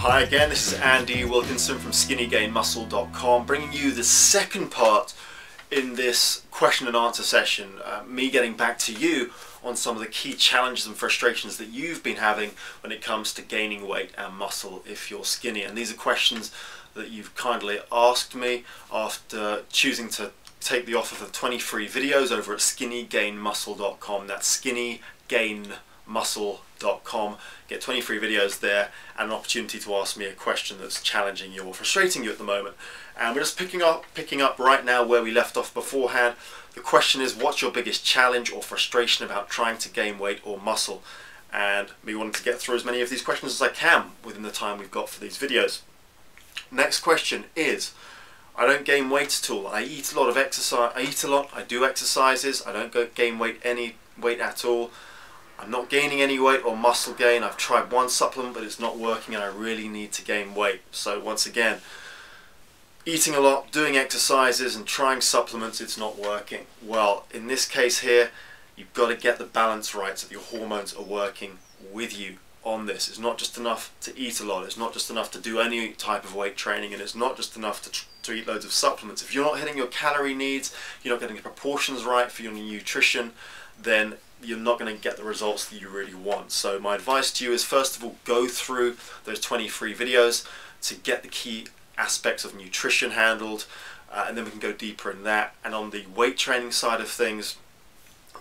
Hi again, this is Andy Wilkinson from SkinnyGainMuscle.com, bringing you the second part in this question and answer session, me getting back to you on some of the key challenges and frustrations that you've been having when it comes to gaining weight and muscle if you're skinny. And these are questions that you've kindly asked me after choosing to take the offer for 20 free videos over at SkinnyGainMuscle.com. That's SkinnyGainMuscle.com. Get 20 free videos there and an opportunity to ask me a question that's challenging you or frustrating you at the moment. And we're just picking up right now where we left off beforehand. The question is, what's your biggest challenge or frustration about trying to gain weight or muscle? And me wanting to get through as many of these questions as I can within the time we've got for these videos. Next question is, I don't gain weight at all. I eat a lot of exercise. I eat a lot. I do exercises. I don't gain any weight at all. I'm not gaining any weight or muscle gain. I've tried one supplement but it's not working and I really need to gain weight. So once again, eating a lot, doing exercises and trying supplements, it's not working. Well, in this case here, you've got to get the balance right so that your hormones are working with you on this. It's not just enough to eat a lot. It's not just enough to do any type of weight training, and it's not just enough to eat loads of supplements. If you're not hitting your calorie needs, you're not getting the proportions right for your nutrition, then you're not going to get the results that you really want. So my advice to you is, first of all, go through those 20 free videos to get the key aspects of nutrition handled, and then we can go deeper in that. And on the weight training side of things,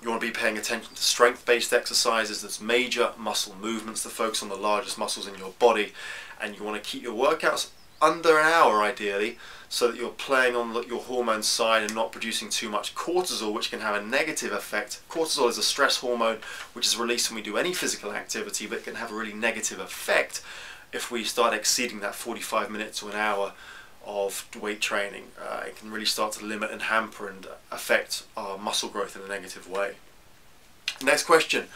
you want to be paying attention to strength-based exercises. There's major muscle movements to focus on the largest muscles in your body, and you want to keep your workouts under an hour ideally, so that you're playing on your hormone side and not producing too much cortisol, which can have a negative effect. Cortisol is a stress hormone which is released when we do any physical activity, but it can have a really negative effect if we start exceeding that 45 minutes to an hour of weight training. It can really start to limit and hamper and affect our muscle growth in a negative way. Next question.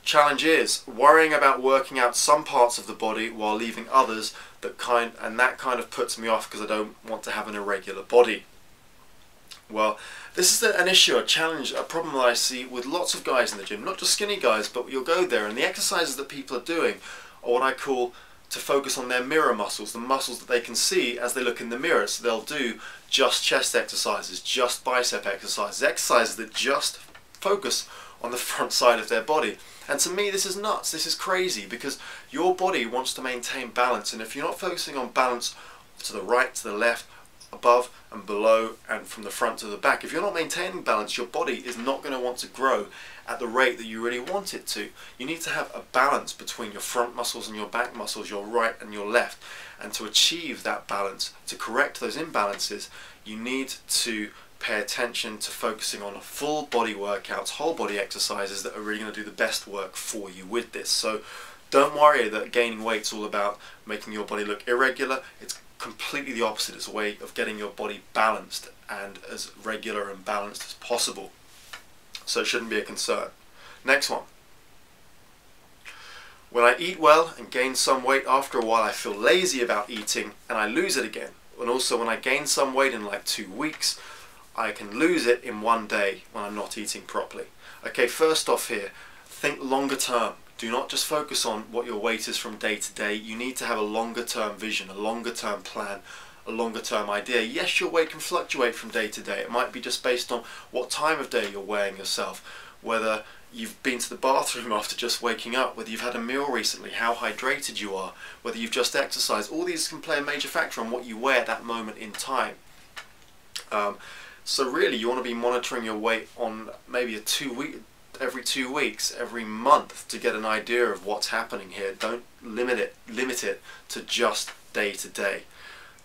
Challenge is worrying about working out some parts of the body while leaving others, that kind of puts me off because I don't want to have an irregular body. Well, this is an issue, a challenge, a problem that I see with lots of guys in the gym, not just skinny guys, but you'll go there and the exercises that people are doing are what I call to focus on their mirror muscles, the muscles that they can see as they look in the mirror. So they'll do just chest exercises, just bicep exercises, exercises that just focus on the front side of their body. And to me, this is nuts, this is crazy, because your body wants to maintain balance, and if you're not focusing on balance to the right, to the left, above and below, and from the front to the back, if you're not maintaining balance, your body is not going to want to grow at the rate that you really want it to. You need to have a balance between your front muscles and your back muscles, your right and your left, and to achieve that balance, to correct those imbalances, you need to pay attention to focusing on full body workouts, whole body exercises that are really going to do the best work for you with this. So don't worry that gaining weight is all about making your body look irregular. It's completely the opposite. It's a way of getting your body balanced and as regular and balanced as possible. So it shouldn't be a concern. Next one. When I eat well and gain some weight, after a while I feel lazy about eating and I lose it again. And also when I gain some weight in like 2 weeks, I can lose it in 1 day when I'm not eating properly. Okay, first off here, think longer term. Do not just focus on what your weight is from day to day. You need to have a longer term vision, a longer term plan, a longer term idea. Yes, your weight can fluctuate from day to day. It might be just based on what time of day you're weighing yourself, whether you've been to the bathroom after just waking up, whether you've had a meal recently, how hydrated you are, whether you've just exercised. All these can play a major factor on what you weigh at that moment in time. So really you want to be monitoring your weight on maybe every 2 weeks, every month, to get an idea of what's happening here. Don't limit it to just day to day.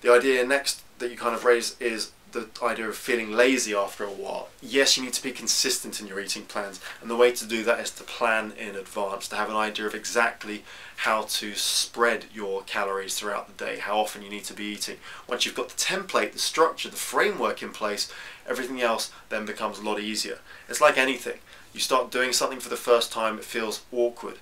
The idea next that you kind of raise is the idea of feeling lazy after a while. Yes, you need to be consistent in your eating plans, and the way to do that is to plan in advance, to have an idea of exactly how to spread your calories throughout the day, how often you need to be eating. Once you've got the template, the structure, the framework in place, everything else then becomes a lot easier. It's like anything. You start doing something for the first time, it feels awkward.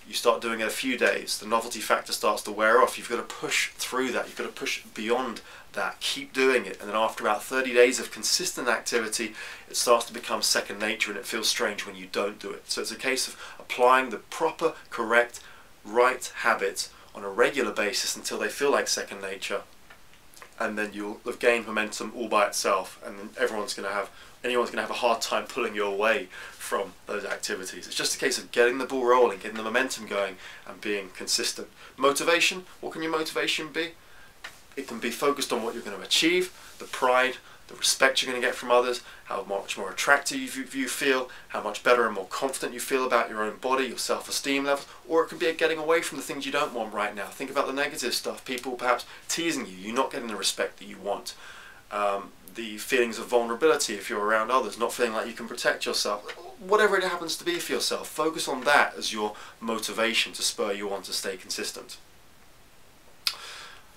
You start doing it a few days, the novelty factor starts to wear off. You've got to push through that, you've got to push beyond that, keep doing it, and then after about 30 days of consistent activity, it starts to become second nature and it feels strange when you don't do it. So it's a case of applying the proper, correct, right habits on a regular basis until they feel like second nature, and then you'll have gained momentum all by itself, and then anyone's going to have a hard time pulling you away from those activities. It's just a case of getting the ball rolling, getting the momentum going, and being consistent. Motivation, what can your motivation be? It can be focused on what you're going to achieve, the pride, the respect you're going to get from others, how much more attractive you feel, how much better and more confident you feel about your own body, your self-esteem levels, or it can be a getting away from the things you don't want right now. Think about the negative stuff, people perhaps teasing you, you're not getting the respect that you want. The feelings of vulnerability if you're around others, not feeling like you can protect yourself, whatever it happens to be for yourself, focus on that as your motivation to spur you on to stay consistent.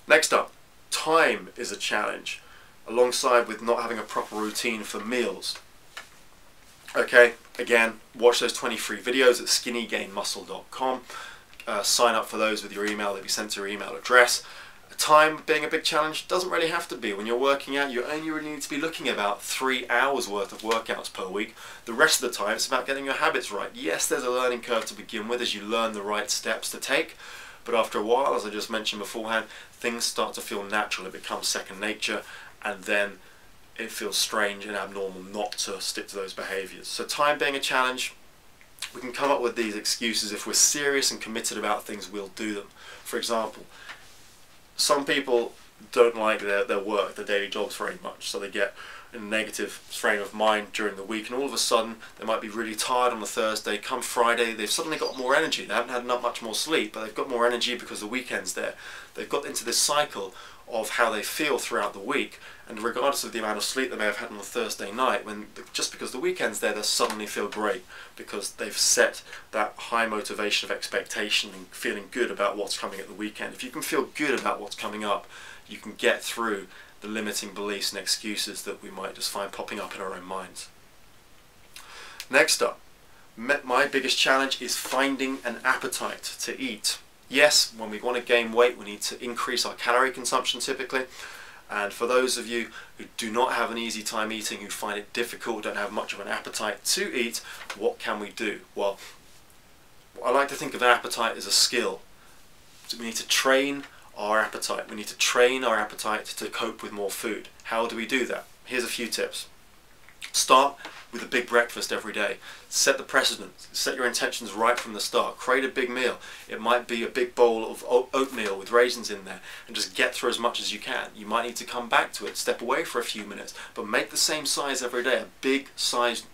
Next up, time is a challenge, alongside with not having a proper routine for meals. Okay, again, watch those 20 free videos at skinnygainmuscle.com. Sign up for those with your email, they'll be sent to your email address. Time being a big challenge doesn't really have to be. When you're working out, you only really need to be looking at about 3 hours worth of workouts per week. The rest of the time it's about getting your habits right. Yes, there's a learning curve to begin with as you learn the right steps to take, but after a while, as I just mentioned beforehand, things start to feel natural. It becomes second nature, and then it feels strange and abnormal not to stick to those behaviors. So time being a challenge, we can come up with these excuses. If we're serious and committed about things, we'll do them. For example, some people don't like their work, their daily jobs very much, so they get in a negative frame of mind during the week, and all of a sudden they might be really tired on a Thursday. Come Friday, they've suddenly got more energy. They haven't had not much more sleep, but they've got more energy because the weekend's there. They've got into this cycle of how they feel throughout the week, and regardless of the amount of sleep they may have had on a Thursday night, just because the weekend's there, they suddenly feel great because they've set that high motivation of expectation and feeling good about what's coming at the weekend. If you can feel good about what's coming up, you can get through the limiting beliefs and excuses that we might just find popping up in our own minds. Next up, my biggest challenge is finding an appetite to eat. Yes, when we want to gain weight, we need to increase our calorie consumption typically. And for those of you who do not have an easy time eating, who find it difficult, don't have much of an appetite to eat, what can we do? Well, I like to think of appetite as a skill. So we need to train our appetite. We need to train our appetite to cope with more food. How do we do that? Here's a few tips. Start with a big breakfast every day. Set the precedent. Set your intentions right from the start. Create a big meal. It might be a big bowl of oatmeal with raisins in there, and just get through as much as you can. You might need to come back to it, step away for a few minutes, but make the same size every day, a big sized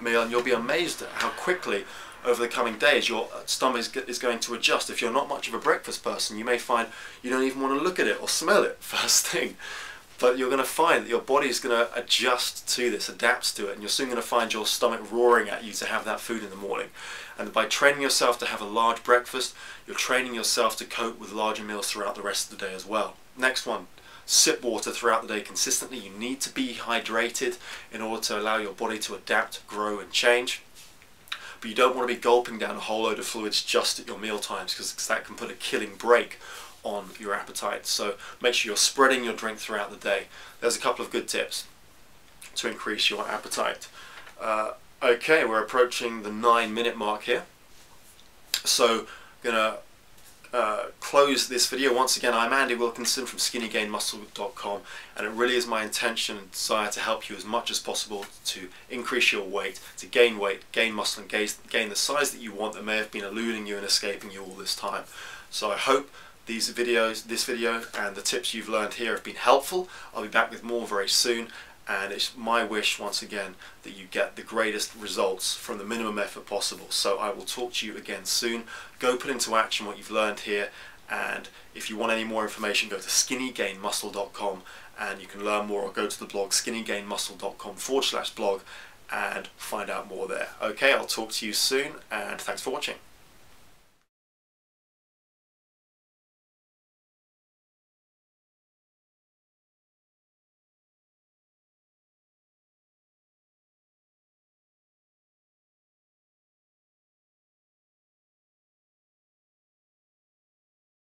meal, and you'll be amazed at how quickly over the coming days your stomach is going to adjust. If you're not much of a breakfast person, you may find you don't even want to look at it or smell it first thing. But you're going to find that your body is going to adjust to this, adapts to it, and you're soon going to find your stomach roaring at you to have that food in the morning. And by training yourself to have a large breakfast, you're training yourself to cope with larger meals throughout the rest of the day as well. Next one, sip water throughout the day consistently. You need to be hydrated in order to allow your body to adapt, grow and change. But you don't want to be gulping down a whole load of fluids just at your meal times, because that can put a killing brake on your appetite. So make sure you're spreading your drink throughout the day. There's a couple of good tips to increase your appetite. Okay, we're approaching the 9-minute mark here. So I'm going to close this video. Once again, I'm Andy Wilkinson from skinnygainmuscle.com, and it really is my intention and desire to help you as much as possible to increase your weight, to gain weight, gain muscle and gain the size that you want that may have been eluding you and escaping you all this time. So I hope this video and the tips you've learned here have been helpful. I'll be back with more very soon, and it's my wish once again that you get the greatest results from the minimum effort possible. So I will talk to you again soon. Go put into action what you've learned here, and if you want any more information, go to skinnygainmuscle.com and you can learn more, or go to the blog skinnygainmuscle.com/blog and find out more there. Okay, I'll talk to you soon, and thanks for watching.